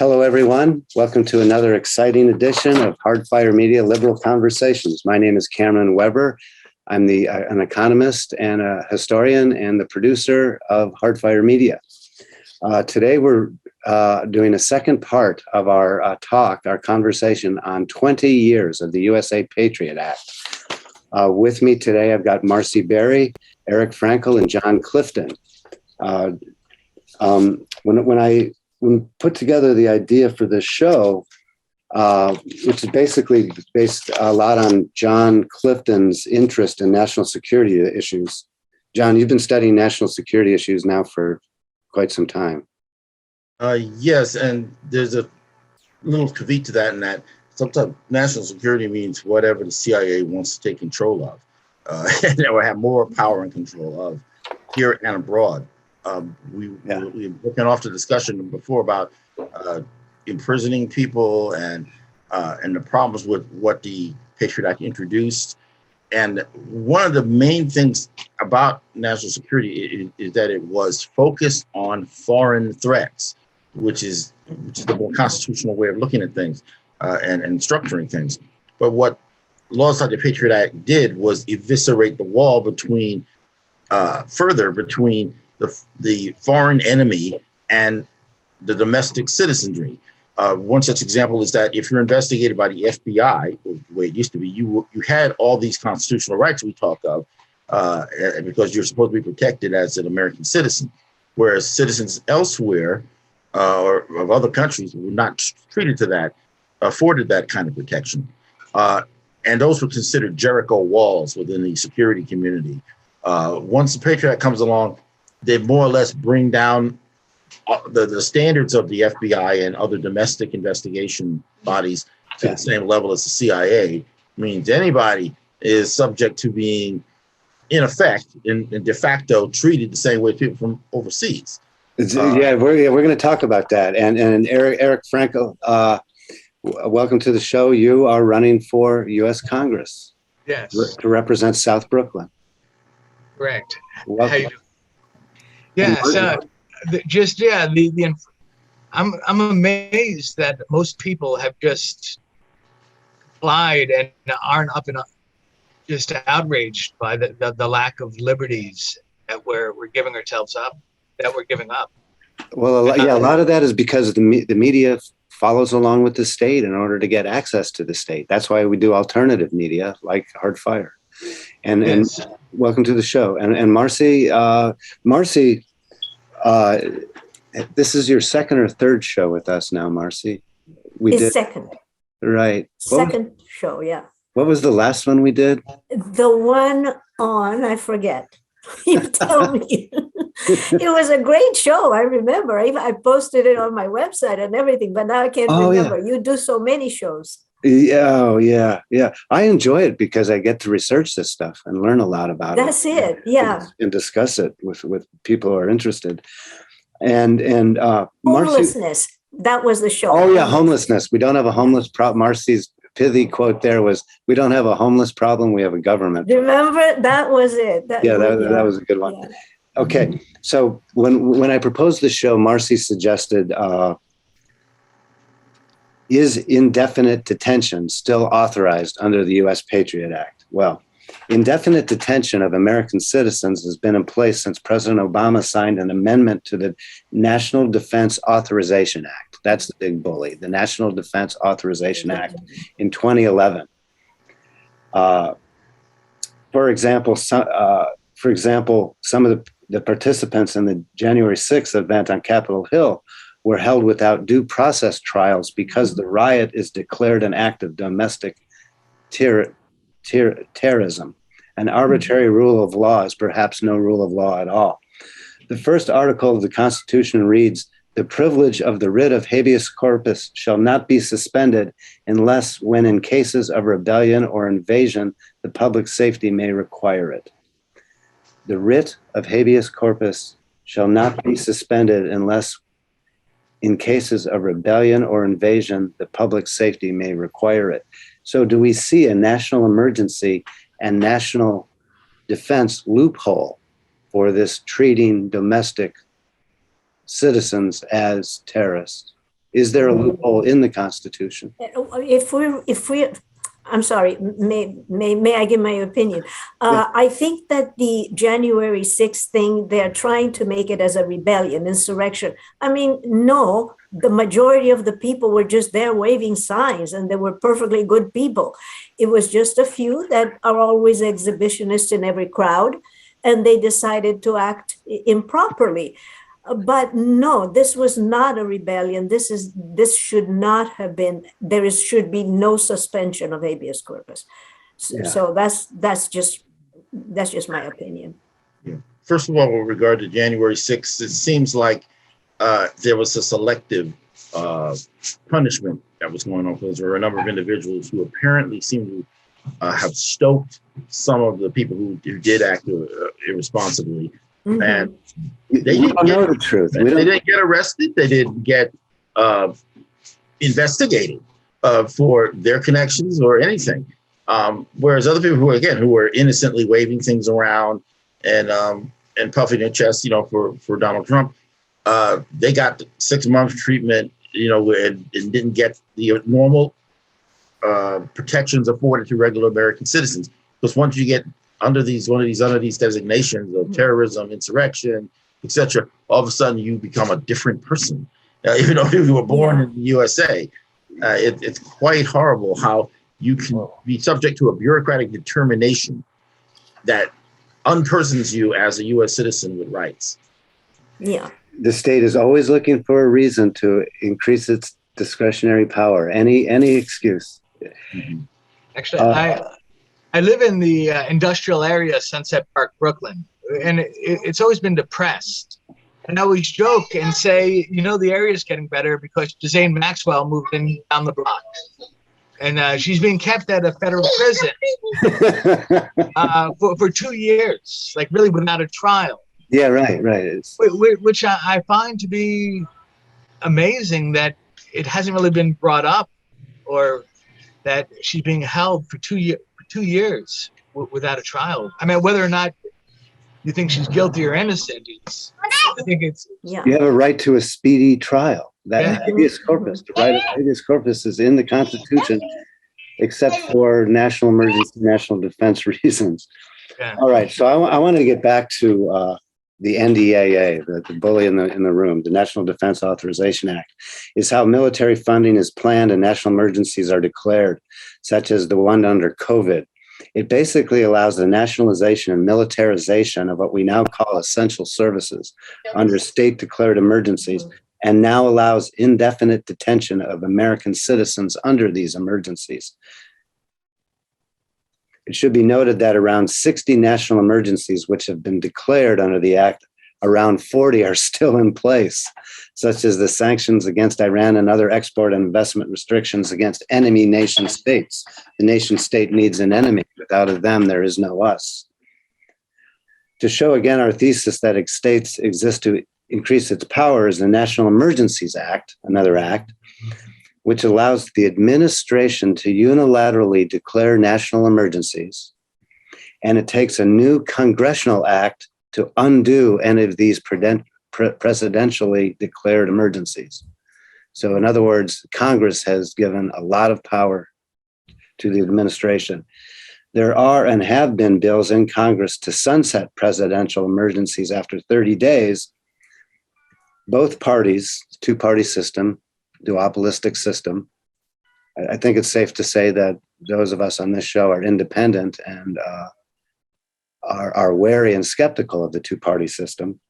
Hello, everyone. Welcome to another exciting edition of Hardfire Media Liberal Conversations. My name is Cameron Weber. I'm an economist and a historian and the producer of Hardfire Media. Today, we're doing a second part of our conversation on 20 years of the USA Patriot Act. With me today, I've got Marcy Berry, Erik Frankel, and John Clifton. When I put together the idea for this show, which is basically based a lot on John Clifton's interest in national security issues. John, you've been studying national security issues now for quite some time. Yes, and there's a little caveat to that, in that sometimes national security means whatever the CIA wants to take control of, or have more power and control of here and abroad. We were looking off the discussion before about imprisoning people and the problems with what the Patriot Act introduced. And one of the main things about national security is that it was focused on foreign threats, which is the more constitutional way of looking at things and structuring things. But what laws like the Patriot Act did was eviscerate the wall between the foreign enemy and the domestic citizenry. One such example is that if you're investigated by the FBI, the way it used to be, you had all these constitutional rights we talk of, because you're supposed to be protected as an American citizen, whereas citizens elsewhere or of other countries were not treated to that, afforded that kind of protection. And those were considered Jericho walls within the security community. Once the Patriot Act comes along, they more or less bring down the standards of the FBI and other domestic investigation bodies to the same level as the CIA. Means anybody is subject to being, in effect, in de facto, treated the same way people from overseas. We're going to talk about that. And Erik Frankel, welcome to the show. You are running for U.S. Congress. Yes. To represent South Brooklyn. Correct. Welcome. How you doing? Yes, I'm amazed that most people have just lied and aren't up and up, just outraged by the lack of liberties that we're giving ourselves up, that we're giving up. Well, a lot of that is because the media follows along with the state in order to get access to the state. That's why we do alternative media like Hardfire. And welcome to the show. And Marcy, this is your second or third show with us now, Marcy. Second. Right. Second show, yeah. What was the last one we did? The one on, I forget. You tell me. It was a great show. I remember. I posted it on my website and everything, but now I can't remember. Yeah. You do so many shows. Yeah. I enjoy it because I get to research this stuff and learn a lot about it. That's it. Yeah. And discuss it with people who are interested. And homelessness. Marcy, that was the show. Oh yeah, homelessness. We don't have a homeless problem. Marcy's pithy quote there was, "We don't have a homeless problem. We have a government." Remember, that was it. That was a good one. Yeah. Okay, so when I proposed the show, Marcy suggested, is indefinite detention still authorized under the U.S. Patriot Act? Well, indefinite detention of American citizens has been in place since President Obama signed an amendment to the National Defense Authorization Act. That's the big bully, the National Defense Authorization Act in 2011. For example, some of the participants in the January 6th event on Capitol Hill were held without due process trials because the riot is declared an act of domestic terrorism. An arbitrary rule of law is perhaps no rule of law at all. The first article of the Constitution reads, "The privilege of the writ of habeas corpus shall not be suspended unless when in cases of rebellion or invasion, the public safety may require it." The writ of habeas corpus shall not be suspended unless in cases of rebellion or invasion, the public safety may require it. So do we see a national emergency and national defense loophole for this treating domestic citizens as terrorists? Is there a loophole in the Constitution? If we, I'm sorry, may I give my opinion? I think that the January 6th thing, they're trying to make it as a rebellion, insurrection. I mean, no, the majority of the people were just there waving signs, and they were perfectly good people. It was just a few that are always exhibitionists in every crowd, and they decided to act improperly. But no, this was not a rebellion. This should not have been. Should be no suspension of habeas corpus. So that's just my opinion. Yeah. First of all, with regard to January 6th, it seems like there was a selective punishment that was going on, because there were a number of individuals who apparently seem to have stoked some of the people who did act irresponsibly. Mm-hmm. And they don't know the truth. They didn't get arrested. They didn't get investigated for their connections or anything. Whereas other people who were innocently waving things around and puffing their chest, for Donald Trump, they got 6 months treatment, and didn't get the normal protections afforded to regular American citizens. Because once you get under these designations of terrorism, insurrection, etc., all of a sudden you become a different person. Even though you were born in the USA, it's quite horrible how you can be subject to a bureaucratic determination that unpersons you as a U.S. citizen with rights. Yeah. The state is always looking for a reason to increase its discretionary power. Any excuse. Mm-hmm. Actually, I live in the industrial area, Sunset Park, Brooklyn, and it's always been depressed. And I always joke and say, the area is getting better because Ghislaine Maxwell moved in down the block. And she's being kept at a federal prison for 2 years, like really without a trial. Yeah, right. Which I find to be amazing that it hasn't really been brought up, or that she's being held for 2 years without a trial. I mean, whether or not you think she's guilty or innocent, I think it's... Yeah. You have a right to a speedy trial. That habeas corpus, the right of habeas corpus is in the Constitution, except for national emergency, national defense reasons. Yeah. All right, so I want to get back to the NDAA, the bully in the room, the National Defense Authorization Act, is how military funding is planned and national emergencies are declared, such as the one under COVID. It basically allows the nationalization and militarization of what we now call essential services under state declared emergencies, and now allows indefinite detention of American citizens under these emergencies. It should be noted that around 60 national emergencies which have been declared under the Act, around 40 are still in place, such as the sanctions against Iran and other export and investment restrictions against enemy nation states. The nation state needs an enemy. Without them, there is no us. To show again our thesis that states exist to increase its power is the National Emergencies Act, another act, which allows the administration to unilaterally declare national emergencies. And it takes a new congressional act to undo any of these presidentially declared emergencies. So in other words, Congress has given a lot of power to the administration. There are and have been bills in Congress to sunset presidential emergencies after 30 days. Both parties, two-party system, duopolistic system. I think it's safe to say that those of us on this show are independent and are wary and skeptical of the two-party system.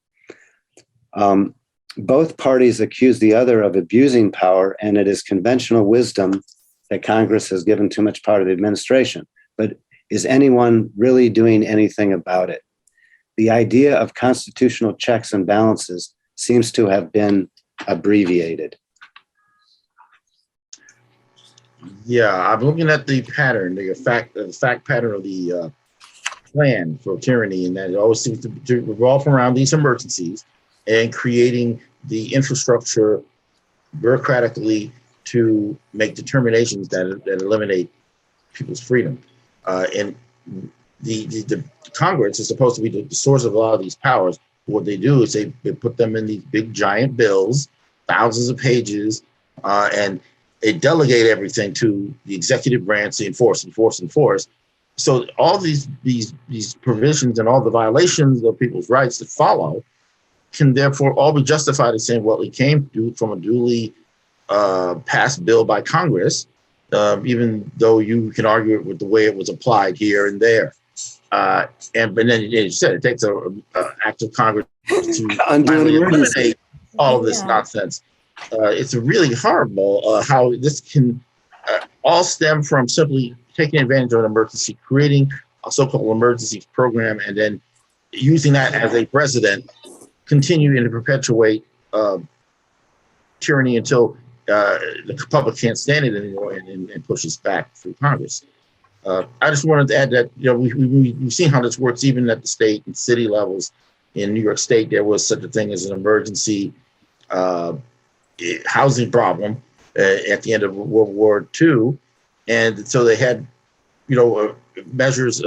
Both parties accuse the other of abusing power, and it is conventional wisdom that Congress has given too much power to the administration. But is anyone really doing anything about it? the idea of constitutional checks and balances seems to have been abbreviated. Yeah, I'm looking at the pattern, the fact pattern of the plan for tyranny, and that it always seems to revolve around these emergencies and creating the infrastructure bureaucratically to make determinations that eliminate people's freedom. And the Congress is supposed to be the source of a lot of these powers. What they do is they put them in these big giant bills, thousands of pages, and they delegate everything to the executive branch to enforce. So all these provisions and all the violations of people's rights that follow can therefore all be justified as saying, well, it came from a duly passed bill by Congress, even though you can argue it with the way it was applied here and there. But then as you said, it takes an act of Congress to finally eliminate all of this nonsense. It's really horrible how this can all stem from simply taking advantage of an emergency, creating a so-called emergency program, and then using that as a precedent, continuing to perpetuate tyranny until the public can't stand it anymore and pushes back through Congress. I just wanted to add that we've seen how this works even at the state and city levels. In New York State, there was such a thing as an emergency housing problem at the end of World War II, and so they had measures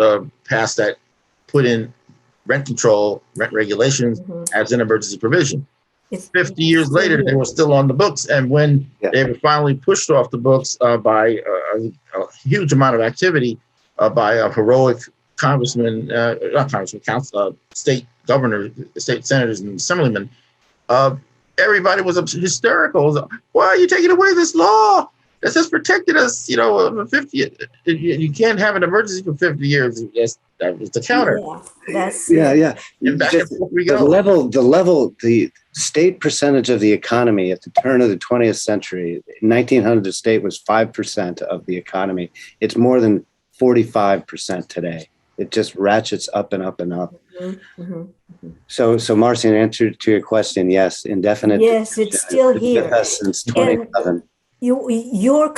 passed that put in rent control, rent regulations as an emergency provision. 50 years later, they were still on the books. And when they were finally pushed off the books by a huge amount of activity by a heroic congressman, not congressman, state governors, state senators and assemblymen, everybody was hysterical. Why are you taking away this law? This has protected us, for 50. You can't have an emergency for 50 years. That was the counter. Yeah. And back and forth we go. The state percentage of the economy at the turn of the 20th century, in 1900, the state was 5% of the economy. It's more than 45% today. It just ratchets up and up and up. So Marcy, in answer to your question, yes, indefinite. Yes, it's still here. With us since 2011. You're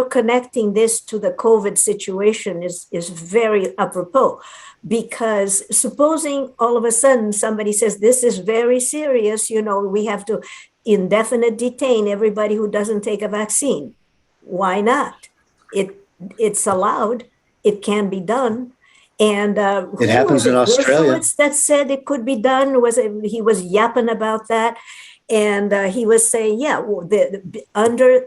connecting this to the COVID situation is very apropos, because supposing all of a sudden somebody says this is very serious, we have to indefinite detain everybody who doesn't take a vaccine. Why not? It's allowed. It can be done. And it happens in Australia. That said it could be done. He was yapping about that. And he was saying, under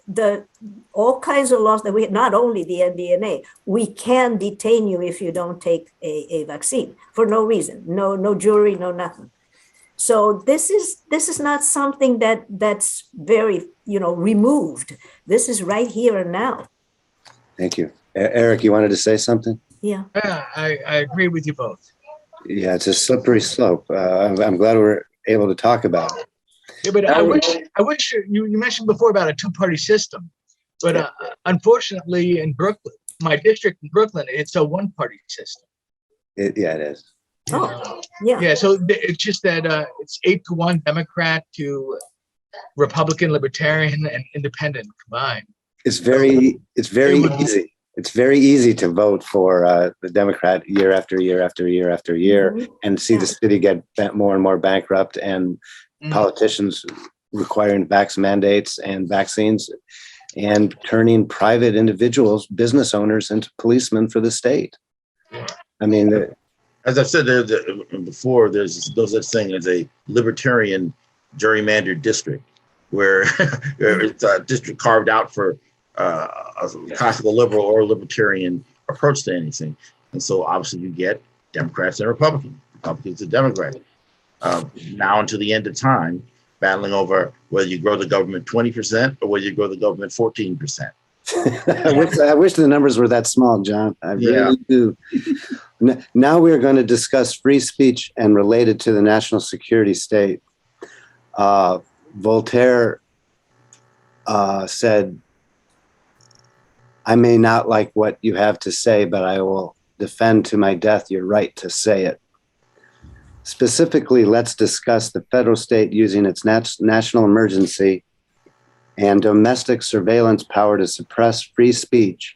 all kinds of laws that we, not only the NDNA, we can detain you if you don't take a vaccine for no reason, no jury, no nothing. So this is not something that's very removed. This is right here and now. Thank you, Erik. You wanted to say something? Yeah, I agree with you both. Yeah, it's a slippery slope. I'm glad we're able to talk about it. Yeah, but I wish you mentioned before about a two-party system, but unfortunately in Brooklyn, my district in Brooklyn, it's a one-party system. It is. Yeah. So it's just that it's 8-1 Democrat to Republican, Libertarian, and Independent combined. It's very easy. It's very easy to vote for the Democrat year after year after year after year, and see the city get more and more bankrupt, and politicians requiring vax mandates and vaccines, and turning private individuals, business owners, into policemen for the state. I mean, as I've said before, there's no such thing as a libertarian gerrymandered district where it's a district carved out for a classical liberal or libertarian approach to anything. And so obviously you get Democrats and Republicans and Democrats. Now until the end of time, battling over whether you grow the government 20% or whether you grow the government 14%. I wish the numbers were that small, John. I really do. Now we're going to discuss free speech and related to the national security state. Voltaire said, "I may not like what you have to say, but I will defend to my death your right to say it." Specifically, let's discuss the federal state using its national emergency and domestic surveillance power to suppress free speech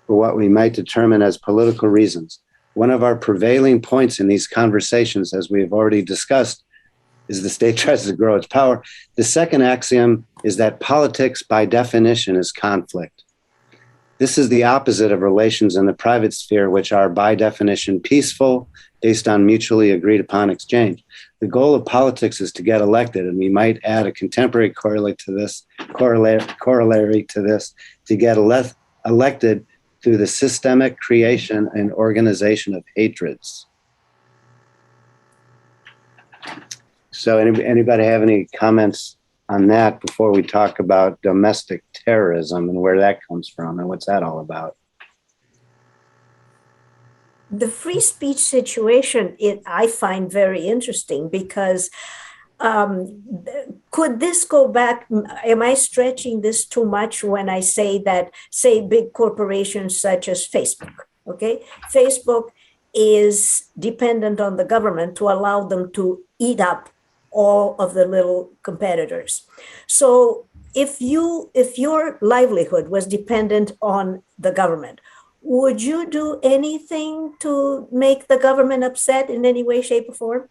for what we might determine as political reasons. One of our prevailing points in these conversations, as we have already discussed, is the state tries to grow its power. The second axiom is that politics, by definition, is conflict. This is the opposite of relations in the private sphere, which are, by definition, peaceful, based on mutually agreed upon exchange. The goal of politics is to get elected, and we might add a contemporary corollary to this, to get elected through the systemic creation and organization of hatreds. So anybody have any comments on that before we talk about domestic terrorism and where that comes from and what's that all about? The free speech situation, I find very interesting because could this go back? Am I stretching this too much when I say that, say, big corporations such as Facebook, okay? Facebook is dependent on the government to allow them to eat up all of the little competitors. So if your livelihood was dependent on the government, would you do anything to make the government upset in any way, shape, or form?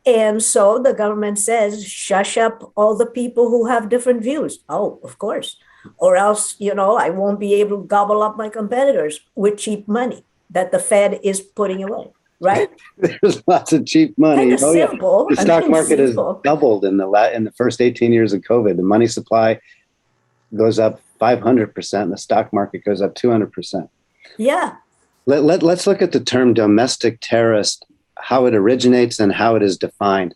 And so the government says, shush up all the people who have different views. Oh, of course. Or else, I won't be able to gobble up my competitors with cheap money that the Fed is putting away, right? There's lots of cheap money. Kind of simple. Yeah. The stock market has doubled in the first 18 years of COVID. The money supply goes up 500%, and the stock market goes up 200%. Yeah. Let's look at the term domestic terrorist, how it originates and how it is defined.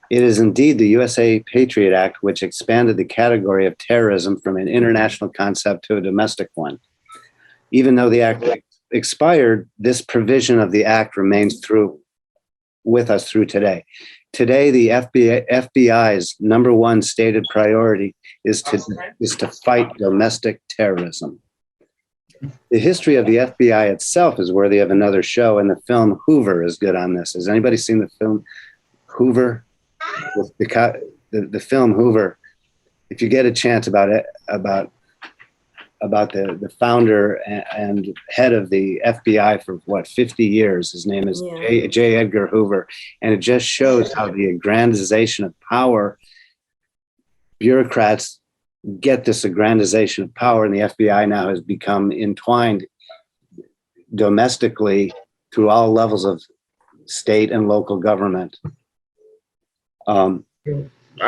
It is indeed the USA Patriot Act, which expanded the category of terrorism from an international concept to a domestic one. Even though the act expired, this provision of the act remains with us through today. Today, the FBI's number one stated priority is to fight domestic terrorism. The history of the FBI itself is worthy of another show, and the film Hoover is good on this. Has anybody seen the film Hoover? The film Hoover. If you get a chance about the founder and head of the FBI for 50 years, his name is J. Edgar Hoover, and it just shows how the aggrandization of power, bureaucrats get this aggrandization of power, and the FBI now has become entwined domestically through all levels of state and local government. I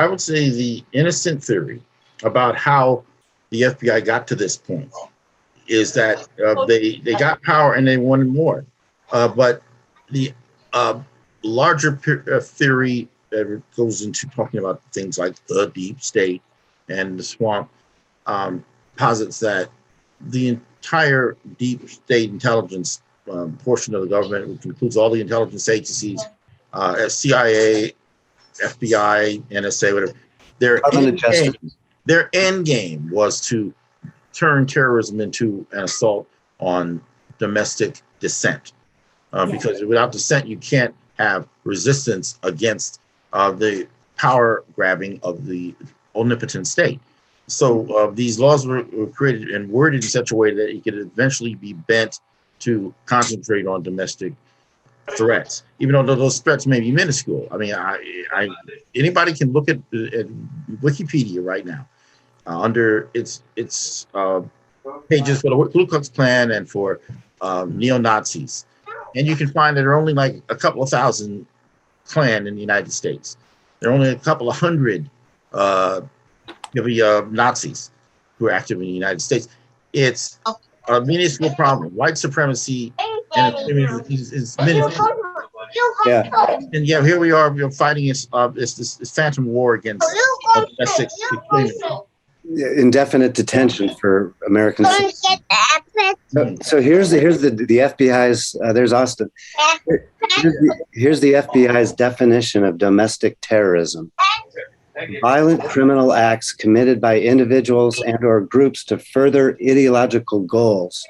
would say the innocent theory about how the FBI got to this point is that they got power and they wanted more. But the larger theory that goes into talking about things like the deep state and the swamp posits that the entire deep state intelligence portion of the government, which includes all the intelligence agencies, CIA, FBI, NSA, whatever, their end game was to turn terrorism into an assault on domestic dissent. Because without dissent, you can't have resistance against the power grabbing of the omnipotent state. So these laws were created and worded in such a way that it could eventually be bent to concentrate on domestic threats, even though those threats may be minuscule. I mean, anybody can look at Wikipedia right now under its pages for the Ku Klux Klan and for neo-Nazis, and you can find that there are only like a couple of thousand Klan in the United States. There are only a couple of hundred Nazis who are active in the United States. It's a minuscule problem. White supremacy and is minuscule. Yeah. And here we are, we're fighting this phantom war against domestic extremism. Indefinite detention for American citizens. So here's the FBI's. There's Austin. Here's the FBI's definition of domestic terrorism: violent criminal acts committed by individuals and/or groups to further ideological goals,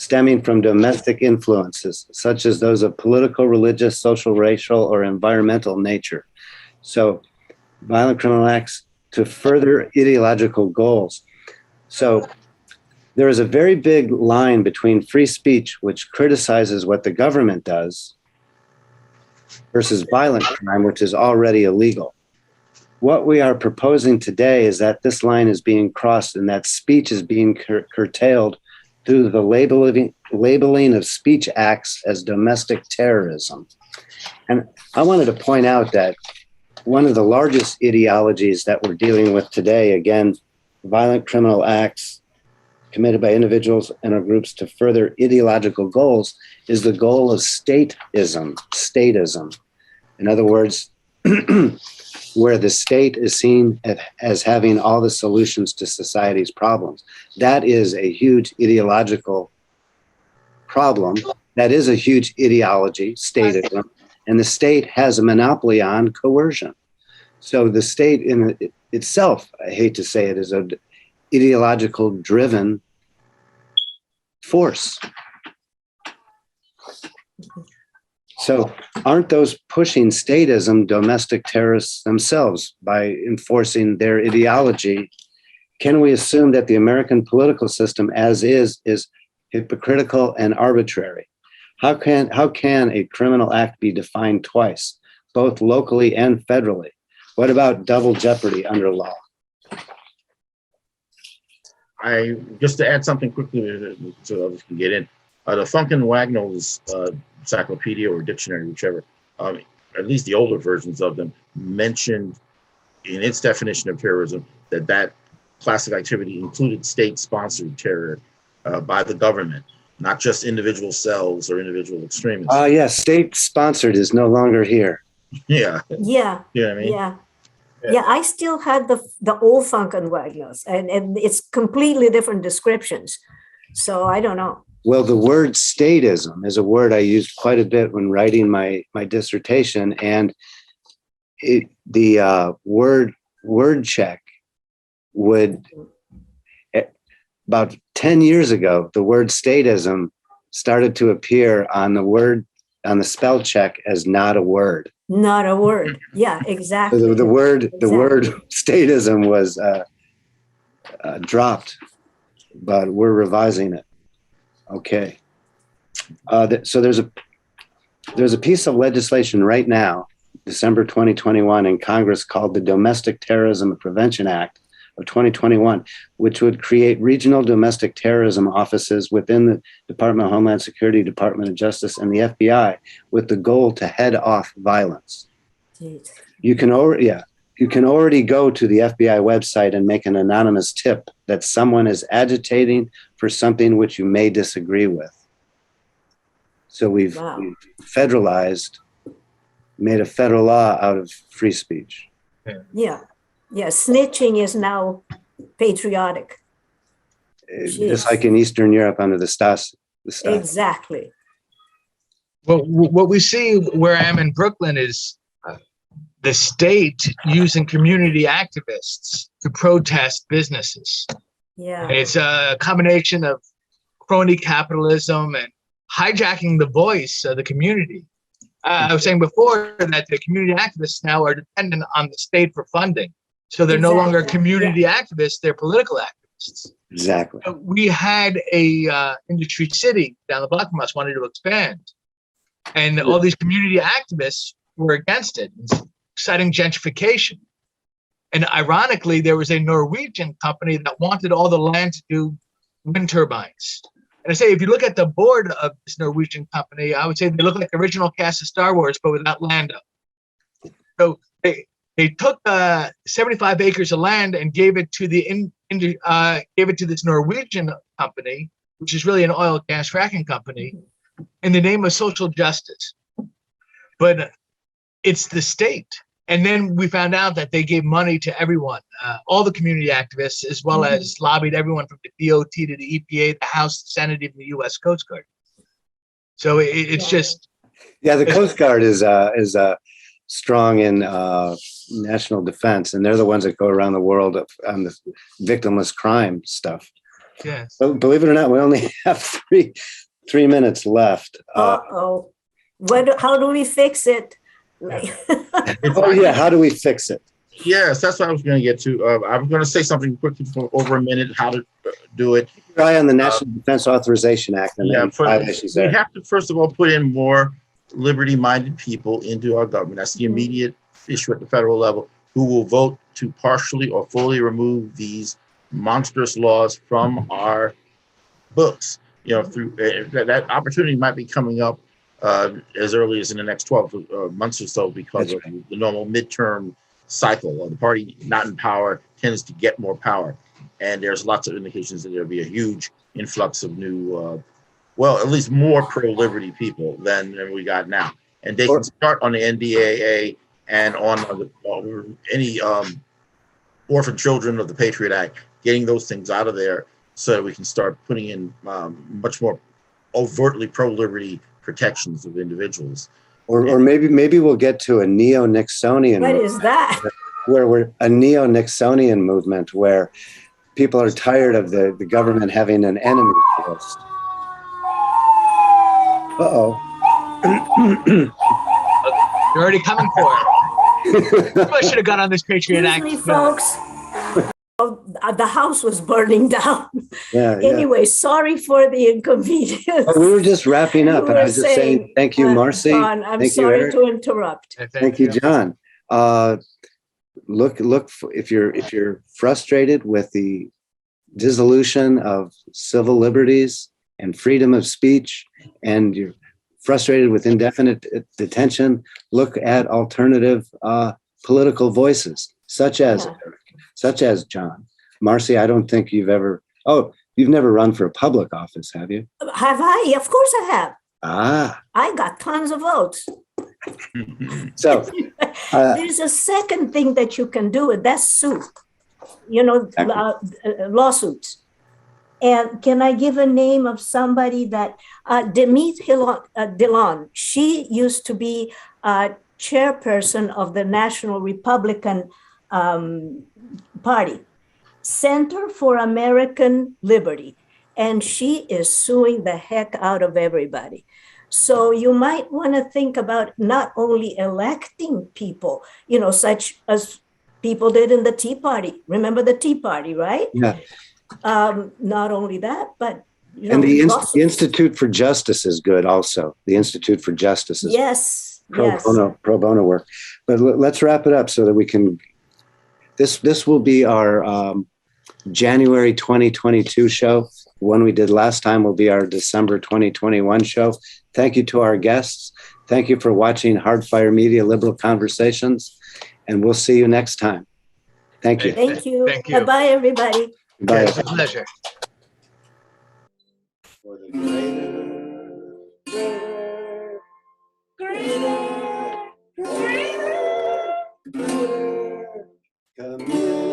stemming from domestic influences, such as those of political, religious, social, racial, or environmental nature. So violent criminal acts to further ideological goals. So there is a very big line between free speech, which criticizes what the government does, versus violent crime, which is already illegal. What we are proposing today is that this line is being crossed and that speech is being curtailed through the labeling of speech acts as domestic terrorism. And I wanted to point out that one of the largest ideologies that we're dealing with today, again, violent criminal acts committed by individuals and or groups to further ideological goals, is the goal of statism. In other words, where the state is seen as having all the solutions to society's problems. That is a huge ideological problem. That is a huge ideology, statism, and the state has a monopoly on coercion. So the state in itself, I hate to say it, is an ideological driven force. So aren't those pushing statism domestic terrorists themselves by enforcing their ideology? Can we assume that the American political system as is hypocritical and arbitrary? How can a criminal act be defined twice, both locally and federally? What about double jeopardy under law? Just to add something quickly so others can get in. The Funk and Wagnall's encyclopedia or dictionary, whichever, at least the older versions of them, mentioned in its definition of terrorism that class of activity included state-sponsored terror by the government, not just individual cells or individual extremists. Yes, state-sponsored is no longer here. Yeah. Yeah. You know what I mean? Yeah. Yeah, I still had the old Funk and Wagnalls, and it's completely different descriptions. So I don't know. Well, the word statism is a word I used quite a bit when writing my dissertation, and the word check would, about 10 years ago, the word statism started to appear on the spell check as not a word. Not a word. Yeah, exactly. So the word statism was dropped, but we're revising it. Okay. So there's a piece of legislation right now, December 2021, in Congress called the Domestic Terrorism Prevention Act of 2021, which would create regional domestic terrorism offices within the Department of Homeland Security, Department of Justice, and the FBI, with the goal to head off violence. Jeez. You can already go to the FBI website and make an anonymous tip that someone is agitating for something which you may disagree with. So we've federalized, made a federal law out of free speech. Yeah. Yeah. Snitching is now patriotic. Just like in Eastern Europe under the Stasi. Exactly. Well, what we see where I am in Brooklyn is the state using community activists to protest businesses. Yeah. And it's a combination of crony capitalism and hijacking the voice of the community. I was saying before that the community activists now are dependent on the state for funding. So they're no longer community activists, they're political activists. Exactly. We had a industry city down the block from us wanted to expand. And all these community activists were against it, citing gentrification. And ironically, there was a Norwegian company that wanted all the land to do wind turbines. And I say, if you look at the board of this Norwegian company, I would say they look like the original cast of Star Wars, but without Lando. So they took 75 acres of land and gave it to this Norwegian company, which is really an oil and gas fracking company, in the name of social justice. But it's the state. And then we found out that they gave money to everyone, all the community activists, as well as lobbied everyone from the DOT to the EPA, the House, the Senate, even the U.S. Coast Guard. So it's just. Yeah, the Coast Guard is strong in national defense, and they're the ones that go around the world on the victimless crime stuff. Yes. But believe it or not, we only have three minutes left. Uh-oh. How do we fix it? Oh yeah, how do we fix it? Yes, that's what I was going to get to. I was going to say something quickly for over a minute, how to do it. Rely on the National Defense Authorization Act and Yeah, violations we there. have to, first of all, put in more liberty-minded people into our government. That's the immediate issue at the federal level, who will vote to partially or fully remove these monstrous laws from our books. You know, through that opportunity might be coming up as early as in the next 12 months or so, because of the normal midterm cycle. The party not in power tends to get more power, and there's lots of indications that there'll be a huge influx of new, well, at least more pro-liberty people than we got now, and they can start on the NDAA and on any orphan children of the Patriot Act, getting those things out of there so that we can start putting in much more overtly pro-liberty protections of individuals. Or maybe we'll get to a neo-Nixonian What movement, is that? where we're a neo-Nixonian movement where people are tired of the government having an enemy list. Uh-oh. You're already coming for it. I should have got on this Patriot Act. Excuse me, folks. The house was burning down. Yeah. Anyway, sorry for the inconvenience. We were just wrapping up, and I was just saying thank you, Marcy. John, I'm sorry to interrupt. Thank you, John. Look if you're frustrated with the dissolution of civil liberties and freedom of speech, and you're frustrated with indefinite detention, look at alternative political voices, such as Erik, such as John. Marcy, I don't think you've never run for a public office, have you? Have I? Of course I have. I got tons of votes. So there's a second thing that you can do, and that's sue. Lawsuits. And can I give a name of somebody that Demet Dillon? She used to be chairperson of the National Republican Party, Center for American Liberty, and she is suing the heck out of everybody. So you might want to think about not only electing people, such as people did in the Tea Party. Remember the Tea Party, right? Yeah. Not only that, but and the Institute for Justice is good also. The Institute for Justice is pro bono work. But let's wrap it up so that we can. This will be our January 2022 show. The one we did last time will be our December 2021 show. Thank you to our guests. Thank you for watching Hardfire Media Liberal Conversations, and we'll see you next time. Thank you. Thank you. Bye-bye, everybody. Bye. It's a pleasure. For the greater community.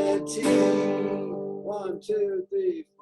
1, 2, 3, 4.